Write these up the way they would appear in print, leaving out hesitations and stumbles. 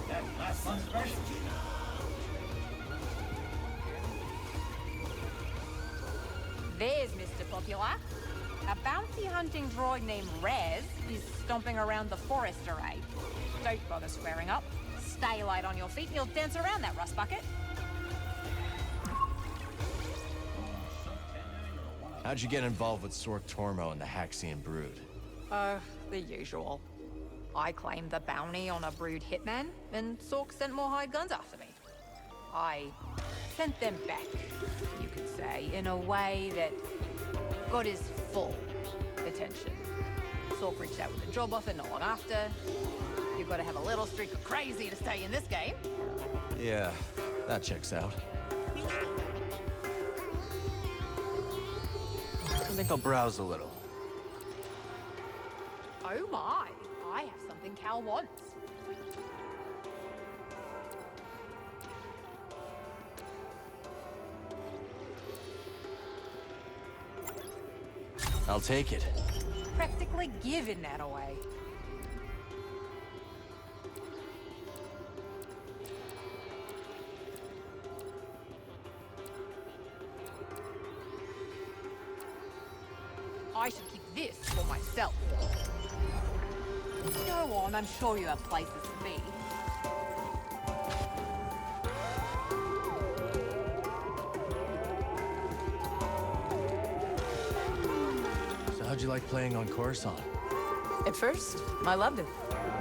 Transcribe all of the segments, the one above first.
That's last month's special. There's Mr. Popular. A bounty hunting droid named Rez is stomping around the forest array. Don't bother squaring up. Stay light on your feet and you'll dance around that rust bucket. How'd you get involved with Sork Tormo and the Haxian Brood? The usual. I claimed the bounty on a Brood hitman, and Sork sent more hired guns after me. I sent them back, you could say, in a way that got his full attention. Sork reached out with a job offer not long after. You've got to have a little streak of crazy to stay in this game. Yeah, that checks out. I think I'll browse a little. Oh my, I have something Cal wants. I'll take it. Practically giving that away. I should keep this for myself. Go on, I'm sure you have places to be. So how'd you like playing on Coruscant? At first, I loved it.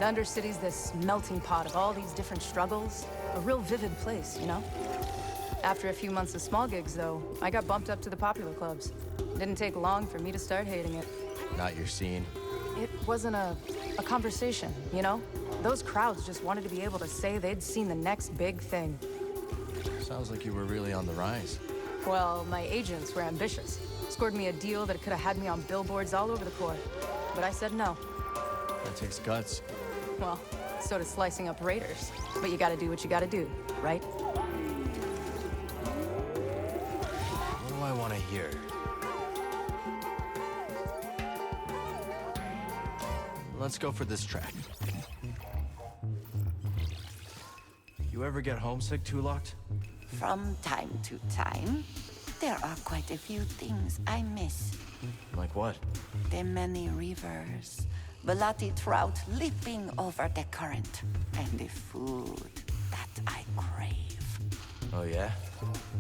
The Undercity's this melting pot of all these different struggles. A real vivid place, you know? After a few months of small gigs, though, I got bumped up to the popular clubs. Didn't take long for me to start hating it. Not your scene? It wasn't a conversation, you know? Those crowds just wanted to be able to say they'd seen the next big thing. Sounds like you were really on the rise. Well, my agents were ambitious. Scored me a deal that could have had me on billboards all over the court. But I said no. That takes guts. Well, so does slicing up raiders. But you gotta do what you gotta do, right? What do I want to hear? Let's go for this track. You ever get homesick, Tulok? From time to time, there are quite a few things I miss. Like what? The many rivers, Velati trout leaping over the current, and the food that I crave. Oh yeah?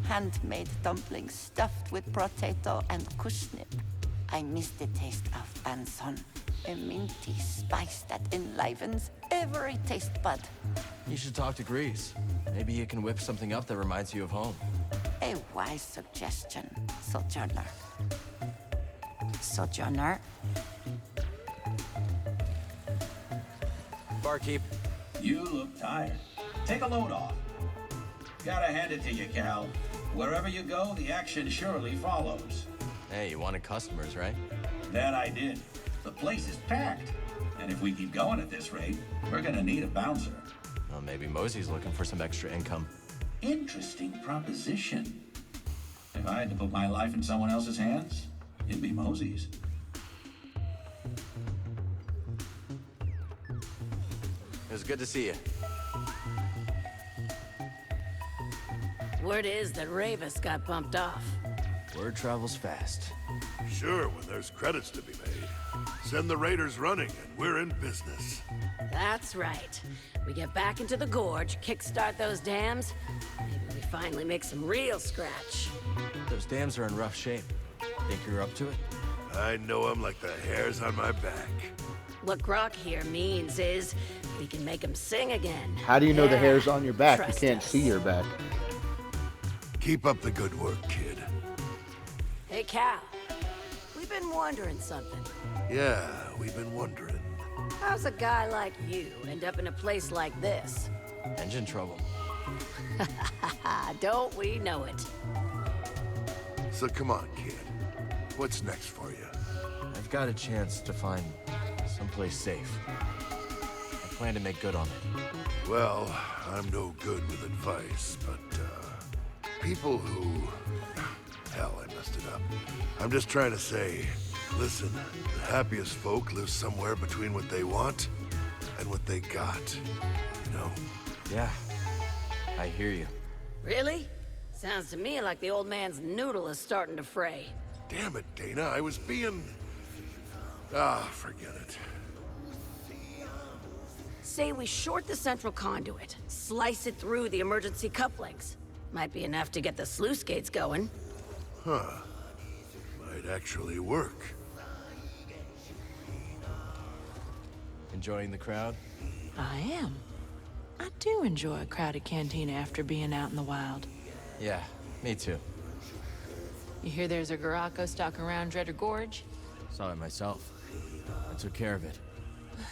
Handmade dumplings stuffed with potato and kushnip. I miss the taste of anson, a minty spice that enlivens every taste bud. You should talk to Grease. Maybe you can whip something up that reminds you of home. A wise suggestion, Sojourner. Sojourner? Barkeep. You look tired. Take a load off. Gotta hand it to you, Cal. Wherever you go, the action surely follows. Hey, you wanted customers, right? That I did. The place is packed. And if we keep going at this rate, we're gonna need a bouncer. Well, maybe Mosey's looking for some extra income. Interesting proposition. If I had to put my life in someone else's hands, it'd be Mosey's. It was good to see you. Word is that Ravis got bumped off. Word travels fast. Sure, when there's credits to be made. Send the raiders running and we're in business. That's right. We get back into the gorge, kickstart those dams. Maybe we finally make some real scratch. Those dams are in rough shape. Think you're up to it? I know 'em like the hairs on my back. What Grok here means is we can make them sing again. How do you know the Yeah, hair's on your back? You trust can't us. see your back. Keep up the good work, kid. Hey, Cal. We've been wondering something. Yeah, we've been wondering. How's a guy like you end up in a place like this? Engine trouble. Don't we know it? So come on, kid. What's next for you? I've got a chance to find someplace safe. I plan to make good on it. Well, I'm no good with advice, but, people who... Hell, I messed it up. I'm just trying to say, listen, the happiest folk live somewhere between what they want and what they got. You know? Yeah, I hear you. Really? Sounds to me like the old man's noodle is starting to fray. Damn it, Dana, I was being... Ah, forget it. Say we short the central conduit, slice it through the emergency couplings. Might be enough to get the sluice gates going. Huh. Might actually work. Enjoying the crowd? I am. I do enjoy a crowded cantina after being out in the wild. Yeah, me too. You hear there's a Garako stalking around Dreader Gorge? Saw it myself. I took care of it.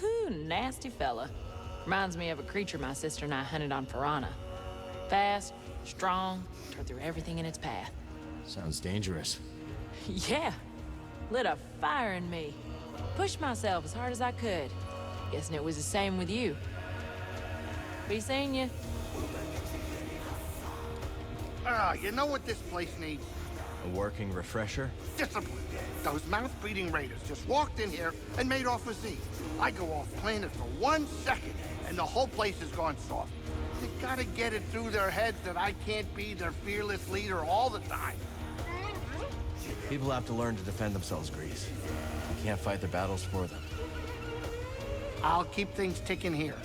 Ooh, nasty fella. Reminds me of a creature my sister and I hunted on Piranha. Fast, strong, tore through everything in its path. Sounds dangerous. Yeah. Lit a fire in me. Pushed myself as hard as I could. Guessing it was the same with you. Be seeing you. You know what this place needs? A working refresher? Discipline. Those mouth-breathing raiders just walked in here and made off with Z. I go off planet for 1 second, and the whole place has gone soft. They gotta get it through their heads that I can't be their fearless leader all the time. People have to learn to defend themselves, Grease. You can't fight their battles for them. I'll keep things ticking here.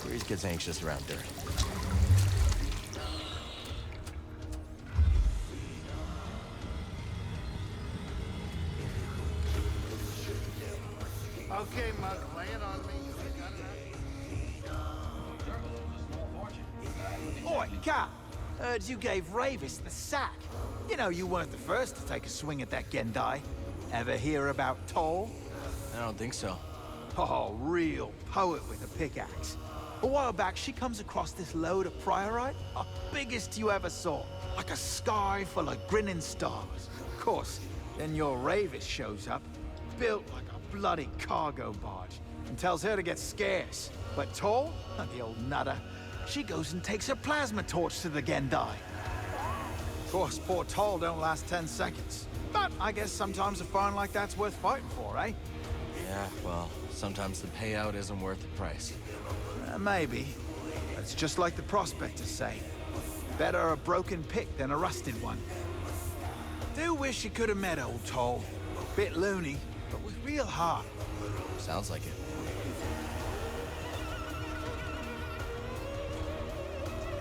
Grease gets anxious around dirt. Okay, Mug, lay it on me. Oi, Cap! Heard you gave Ravis the sack. You know you weren't the first to take a swing at that Gendai. Ever hear about Toll? I don't think so. Oh, real poet with a pickaxe. A while back, she comes across this load of priorite, biggest you ever saw. Like a sky full of grinning stars. Of course, then your Ravis shows up, built like a bloody cargo barge, and tells her to get scarce. But Toll, the old nutter, she goes and takes her plasma torch to the Gendai. Of course, poor Toll don't last 10 seconds. But I guess sometimes a find like that's worth fighting for, eh? Yeah, well, sometimes the payout isn't worth the price. Maybe. It's just like the prospectors say. Better a broken pick than a rusted one. Do wish you could have met old Toll. Bit loony, but with real heart. Sounds like it.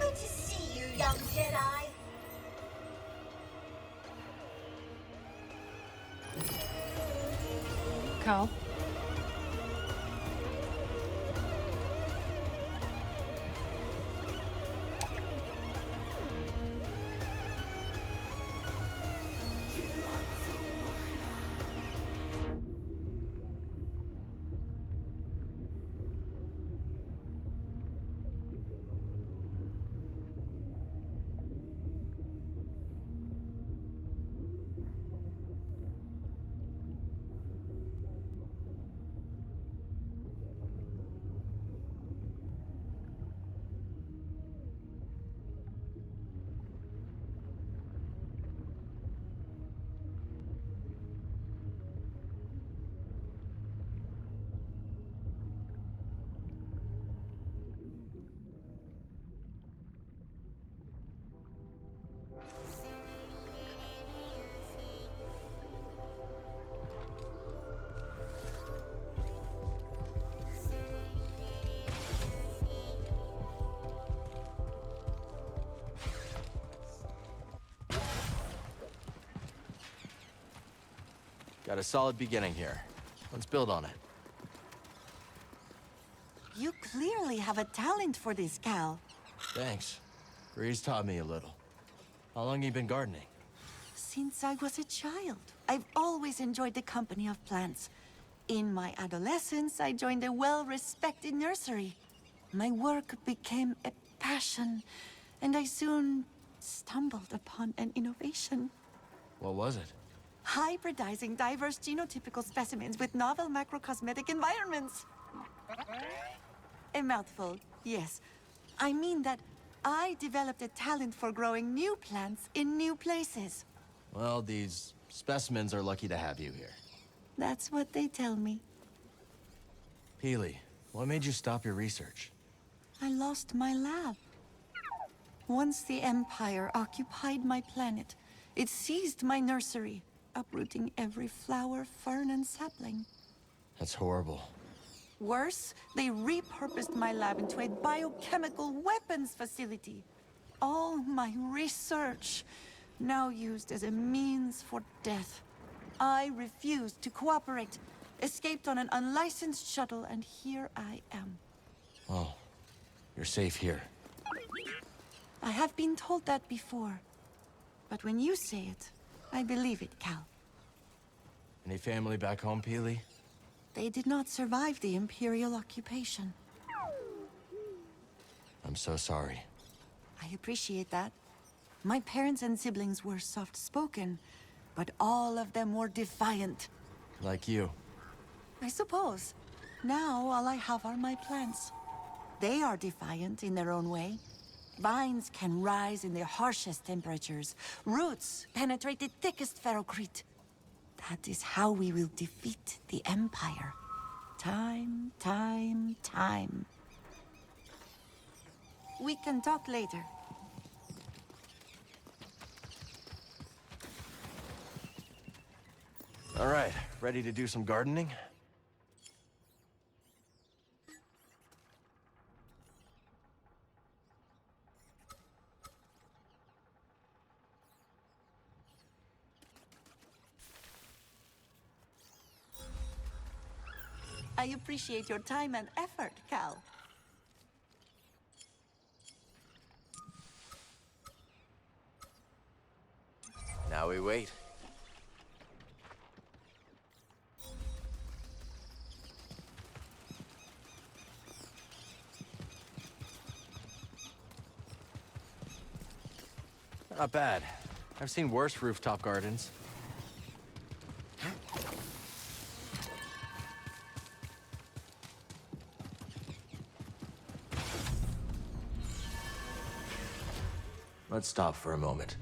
Good to see you, young Jedi. Call. Got a solid beginning here. Let's build on it. You clearly have a talent for this, Cal. Thanks. Grease taught me a little. How long you been gardening? Since I was a child, I've always enjoyed the company of plants. In my adolescence, I joined a well-respected nursery. My work became a passion, and I soon stumbled upon an innovation. What was it? Hybridizing diverse genotypical specimens with novel macrocosmetic environments. A mouthful, yes. I mean that I developed a talent for growing new plants in new places. Well, these specimens are lucky to have you here. That's what they tell me. Peely, what made you stop your research? I lost my lab. Once the Empire occupied my planet, it seized my nursery, uprooting every flower, fern, and sapling. That's horrible. Worse, they repurposed my lab into a biochemical weapons facility. All my research, now used as a means for death. I refused to cooperate, escaped on an unlicensed shuttle, and here I am. Well, you're safe here. I have been told that before. But when you say it, I believe it, Cal. Any family back home, Peely? They did not survive the Imperial occupation. I'm so sorry. I appreciate that. My parents and siblings were soft-spoken, but all of them were defiant. Like you. I suppose. Now all I have are my plants. They are defiant in their own way. Vines can rise in the harshest temperatures. Roots penetrate the thickest ferrocrete. That is how we will defeat the Empire. Time, time, time. We can talk later. All right, ready to do some gardening? I appreciate your time and effort, Cal. Now we wait. Not bad. I've seen worse rooftop gardens. Let's stop for a moment.